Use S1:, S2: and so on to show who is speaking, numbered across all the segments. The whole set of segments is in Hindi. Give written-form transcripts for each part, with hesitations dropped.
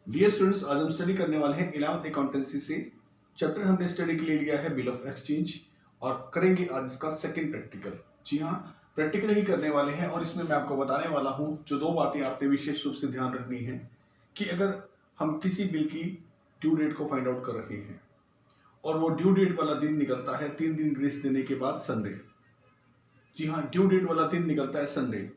S1: डियर स्टूडेंट्स, आज हम स्टडी करने वाले हैं 11th अकाउंटेंसी से। चैप्टर हमने स्टडी के लिए लिया है बिल ऑफ एक्सचेंज और करेंगे आज इसका सेकंड प्रैक्टिकल। जी हाँ, प्रैक्टिकल ही करने वाले हैं और इसमें मैं आपको बताने वाला हूँ जो दो बातें आपने विशेष रूप से ध्यान रखनी है कि अगर हम किसी बिल की ड्यू डेट को फाइंड आउट कर रहे हैं और वो ड्यू डेट वाला दिन निकलता है 3 दिन ग्रेस देने के बाद संडे। जी हाँ, ड्यू डेट वाला दिन निकलता है संडे,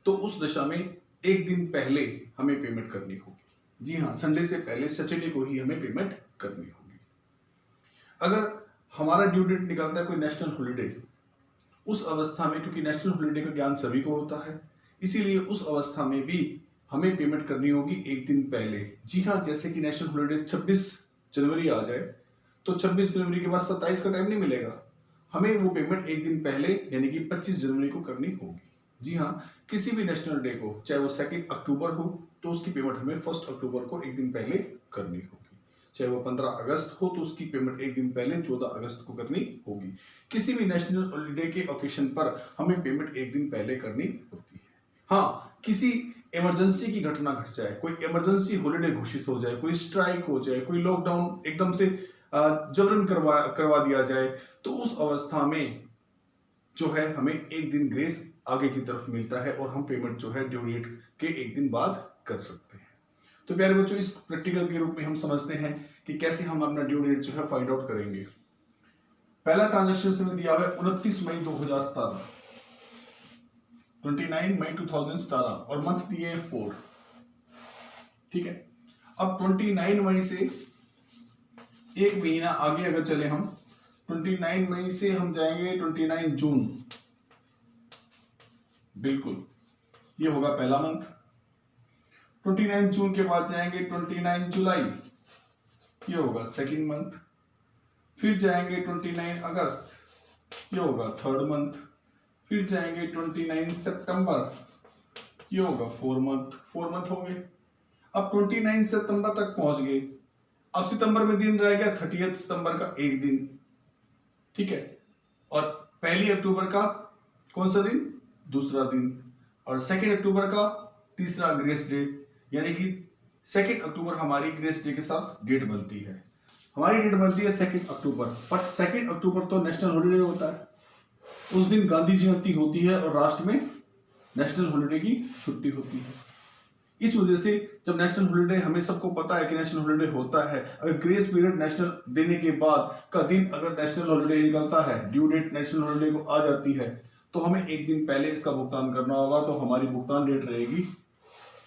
S1: तो उस दशा में एक दिन पहले हमें पेमेंट करनी होगी। जी हाँ, संडे से पहले सैटरडे को ही हमें पेमेंट करनी होगी। अगर हमारा ड्यू डेट निकलता है कोई नेशनल हॉलिडे, उस अवस्था में, क्योंकि नेशनल हॉलिडे का ज्ञान सभी को होता है, इसीलिए उस अवस्था में भी हमें पेमेंट करनी होगी एक दिन पहले। जी हाँ, जैसे कि नेशनल हॉलिडे 26 जनवरी आ जाए तो 26 जनवरी के बाद 27 का टाइम नहीं मिलेगा, हमें वो पेमेंट एक दिन पहले यानी कि 25 जनवरी को करनी होगी। जी हाँ, किसी भी नेशनल डे को, चाहे वो 2 अक्टूबर हो तो उसकी पेमेंट हमें 1 अक्टूबर को एक दिन पहले करनी होगी। चाहे वो 15 अगस्त हो तो उसकी पेमेंट एक दिन पहले 14 अगस्त को करनी होगी। किसी भी नेशनल हॉलिडे के ओकेशन पर हमें पेमेंट एक दिन पहले करनी होती है। हाँ, किसी इमरजेंसी की घटना घट जाए, कोई इमरजेंसी हॉलिडे घोषित हो जाए, कोई स्ट्राइक हो जाए, कोई लॉकडाउन एकदम से जबरन करवा दिया जाए, तो उस अवस्था में जो है हमें एक दिन ग्रेस आगे की तरफ मिलता है और हम पेमेंट जो है ड्यू डेट के एक दिन बाद कर सकते हैं। तो प्यारे बच्चों, इस प्रैक्टिकल के रूप में हम समझते हैं कि कैसे हम अपना ड्यू डेट जो है फाइंड आउट करेंगे। पहला ट्रांजैक्शन हमें दिया हुआ है 29 मई 2017, 29 मई 2017 और मंथ दिए हैं 4। ठीक है, अब 29 मई से एक महीना आगे अगर चले हम, 29 मई से हम जाएंगे 29 जून, बिल्कुल ये होगा पहला मंथ। 29 जून के बाद जाएंगे 29 जुलाई, ये होगा सेकंड मंथ। फिर जाएंगे 29 अगस्त, ये होगा थर्ड मंथ। फिर जाएंगे 29 सितंबर, ये होगा 4 मंथ हो गए। अब 29 सितंबर तक पहुंच गए। अब सितंबर में दिन रह गया 30 सितंबर का एक दिन। ठीक है, और 1 अक्टूबर का कौन सा दिन? दूसरा दिन। और 2 अक्टूबर का तीसरा ग्रेस डे, यानी कि 2 अक्टूबर हमारी ग्रेस डे के साथ डेट बनती है। हमारी डेट बनती है 2 अक्टूबर, बट 2 अक्टूबर तो नेशनल हॉलिडे होता है। उस दिन गांधी जयंती होती है और राष्ट्र में नेशनल हॉलिडे की छुट्टी होती है। इस वजह से जब नेशनल हॉलिडे, हमें सबको पता है कि नेशनल हॉलिडे होता है, अगर ग्रेस पीरियड नेशनल देने के बाद का दिन अगर नेशनल हॉलिडे निकलता है, ड्यू डेट नेशनल हॉलिडे को आ जाती है, तो हमें एक दिन पहले इसका भुगतान करना होगा। तो हमारी भुगतान डेट रहेगी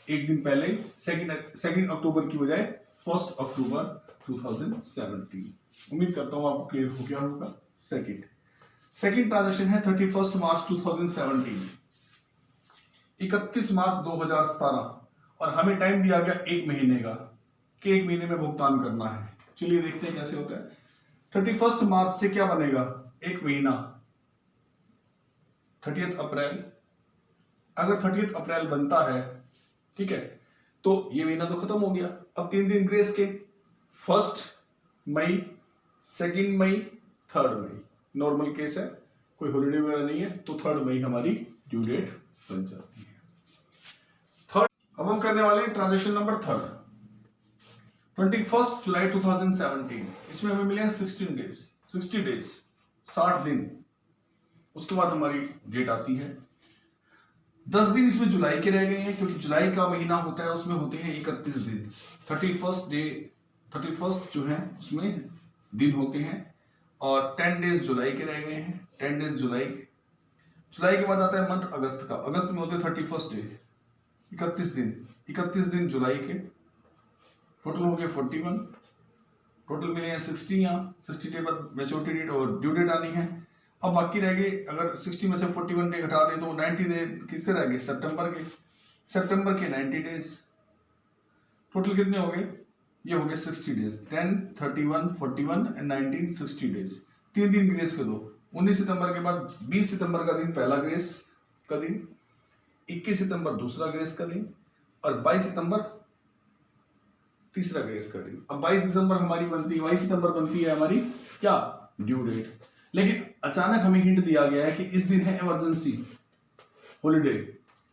S1: एक दिन पहले, 2 अक्टूबर की बजाय 1 अक्टूबर 2017। उम्मीद करता हूं आपको क्लियर हो गया होगा। सेकंड ट्रांजैक्शन है 31 मार्च 2017, 31 मार्च 2017, और हमें टाइम दिया गया एक महीने का कि एक महीने में भुगतान करना है। चलिए देखते हैं कैसे होता है। 31 मार्च से क्या बनेगा? एक महीना, 30 अप्रैल। अगर 30 अप्रैल बनता है, ठीक है, तो ये महीना तो खत्म हो गया। अब 3 दिन ग्रेस के, 1 मई, 2 मई, 3 मई। नॉर्मल केस है, कोई हॉलिडे वगैरह नहीं है, तो 3 मई हमारी ड्यू डेट बन जाती है। अब हम करने वाले हैं ट्रांजैक्शन नंबर 3, 21 जुलाई 2017। इसमें हमें मिले हैं 60 डेज, 60 दिन। उसके बाद हमारी डेट आती है। 10 दिन इसमें जुलाई के रह गए हैं, क्योंकि जुलाई का महीना होता है, उसमें होते हैं 31 दिन। 31 जो है उसमें दिन होते हैं, और 10 डेज जुलाई के रह गए हैं, 10 डेज जुलाई के। जुलाई के बाद आता है मंथ अगस्त का। अगस्त में होते हैं 31 डे, 31 दिन जुलाई के। टोटल हो गए 41। टोटल मिले हैं 60। यहाँ 60 डे बाद मैच्योरिटी डेट और ड्यू डेट आनी है। अब बाकी रह गए, अगर 60 में से 41 डे घटा दें तो 90 डे किसके रह गए? सितंबर के 90 डेज। टोटल कितने हो गए? ये हो गए 60 डेज। 10, 31, 41 and 19, 60 days. 3 दिन ग्रेस के दो। 19 सितंबर के बाद 20 सितंबर का दिन पहला ग्रेस का दिन, 21 सितंबर दूसरा ग्रेस का दिन, और 22 सितंबर तीसरा ग्रेस का दिन। अब 22 दिसंबर हमारी बनती है, 22 सितंबर बनती है हमारी क्या? Due date. लेकिन अचानक हमें हिंट दिया गया है कि इस दिन है इमरजेंसी हॉलिडे,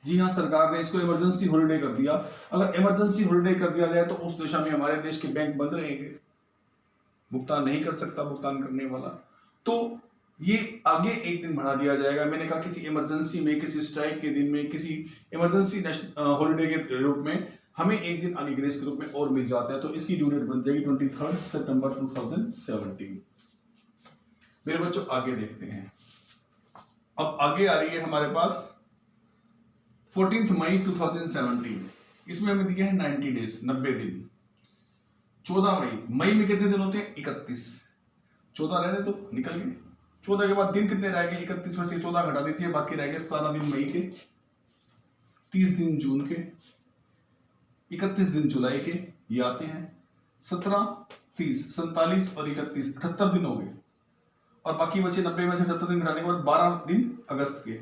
S1: जी हाँ, सरकार ने इसको इमरजेंसी हॉलिडे कर दिया। अगर इमरजेंसी हॉलिडे कर दिया जाए तो उस दिशा में हमारे देश के बैंक बंद रहेंगे, भुगतान नहीं कर सकता भुगतान करने वाला। तो ये आगे एक दिन बढ़ा दिया जाएगा। मैंने कहा किसी इमरजेंसी में, किसी स्ट्राइक के दिन में, किसी इमरजेंसी हॉलिडे के रूप में हमें एक दिन आगे ग्रेस के रूप में और मिल जाता है, तो इसकी ड्यू डेट बन जाएगी 23 सितंबर 2017। मेरे बच्चों आगे देखते हैं। अब आगे आ रही है हमारे पास 14 मई 2017। इसमें हमें दिया है 90 डेज, 90 दिन। 14 मई में कितने दिन होते हैं? 31। 14 रहने तो निकल गए। 14 के बाद दिन कितने रह गए? 31 में से 14 घटा दीजिए, बाकी रह गए 17 दिन मई के, 30 दिन जून के, 31 दिन जुलाई के, ये आते हैं 17, 30, 47 और 31, 78 दिन हो गए। और बाकी बचे 90 में से 78 दिन घटाने के बाद 12 दिन अगस्त के।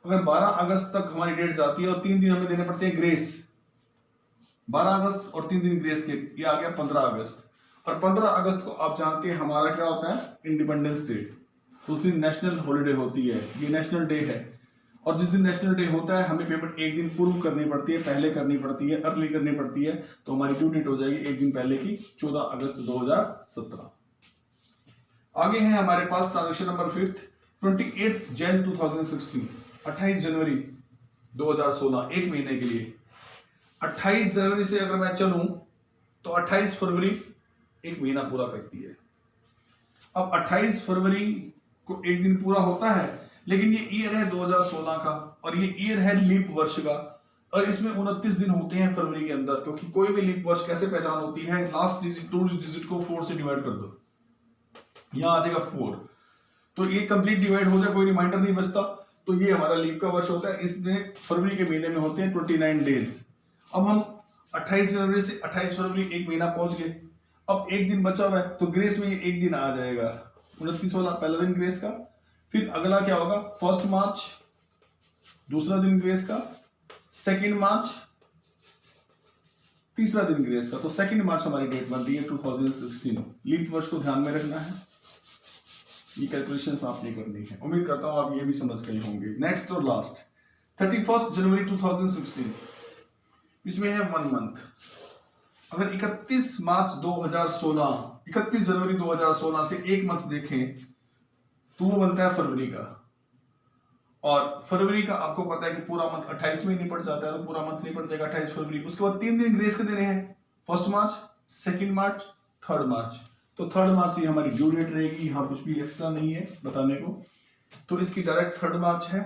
S1: अगर 12 अगस्त तक हमारी डेट जाती है और 3 दिन हमें देने पड़ते हैं ग्रेस, 12 अगस्त और 3 दिन ग्रेस के, ये आ गया 15 अगस्त। और 15 अगस्त को आप जानते हैं हमारा क्या होता है? Independence day. उस दिन नेशनल हॉलिडे होती है, ये नेशनल डे है। और जिस दिन नेशनल डे होता है हमें पेमेंट एक दिन पूर्व करनी पड़ती है, पहले करनी पड़ती है, अर्ली करनी पड़ती है। तो हमारी ड्यू डेट हो जाएगी एक दिन पहले की, 14 अगस्त 2017। आगे है हमारे पास ट्रांजेक्शन नंबर 5, 28 जन 2016, 28 जनवरी 2016, एक महीने के लिए। 28 जनवरी से अगर मैं चलूं तो 28 फरवरी एक महीना पूरा करती है। अब 28 फरवरी को एक दिन पूरा होता है, लेकिन ये ईयर है 2016 का और ये ईयर है लीप वर्ष का, और इसमें 29 दिन होते हैं फरवरी के अंदर। क्योंकि कोई भी लीप वर्ष कैसे पहचान होती है? लास्ट डिजिट, 2 डिजिट को 4 से डिवाइड कर दो, यहां आ जाएगा 4। तो ये कंप्लीट डिवाइड हो जाए, कोई रिमाइंडर नहीं बचता, तो ये हमारा लीप का वर्ष होता है। इसमें फरवरी के महीने में होते हैं 29 डेज। अब हम 28 जनवरी से 28 फरवरी एक महीना पहुंच गए। अब एक दिन बचा हुआ है, तो ग्रेस में ये एक दिन आ जाएगा, 29 वाला पहला दिन ग्रेस का। फिर अगला क्या होगा? 1 मार्च, दूसरा दिन ग्रेस का, 2 मार्च, तीसरा दिन ग्रेस का। तो 2 मार्च हमारी डेट बन रही है 2016। लीप वर्ष को ध्यान में रखना है, ये कैलकुलेशंस आपने करनी है। उम्मीद करता हूं आप ये भी समझ गए होंगे। नेक्स्ट और लास्ट 31 जनवरी 2016, इसमें है 1 मंथ। अगर 31 मार्च 2016, 31 जनवरी 2016 से एक मंथ देखें तो वो बनता है फरवरी का। और फरवरी का आपको पता है कि पूरा मंथ 28 में निपट जाता है, तो पूरा मंथ निपट जाएगा 28 फरवरी। उसके बाद 3 दिन ग्रेस के देने हैं, 1 मार्च, 2 मार्च, 3 मार्च। तो 3 मार्च ही हमारी ड्यू डेट रहेगी, यहाँ कुछ भी एक्स्ट्रा नहीं है बताने को, तो इसकी डायरेक्ट 3 मार्च है।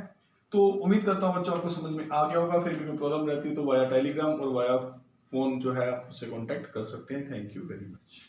S1: तो उम्मीद करता हूँ बच्चों आपको समझ में आ गया होगा। फिर भी कोई प्रॉब्लम रहती है तो वाया टेलीग्राम और वाया फोन जो है उससे कांटेक्ट कर सकते हैं। Thank you very much.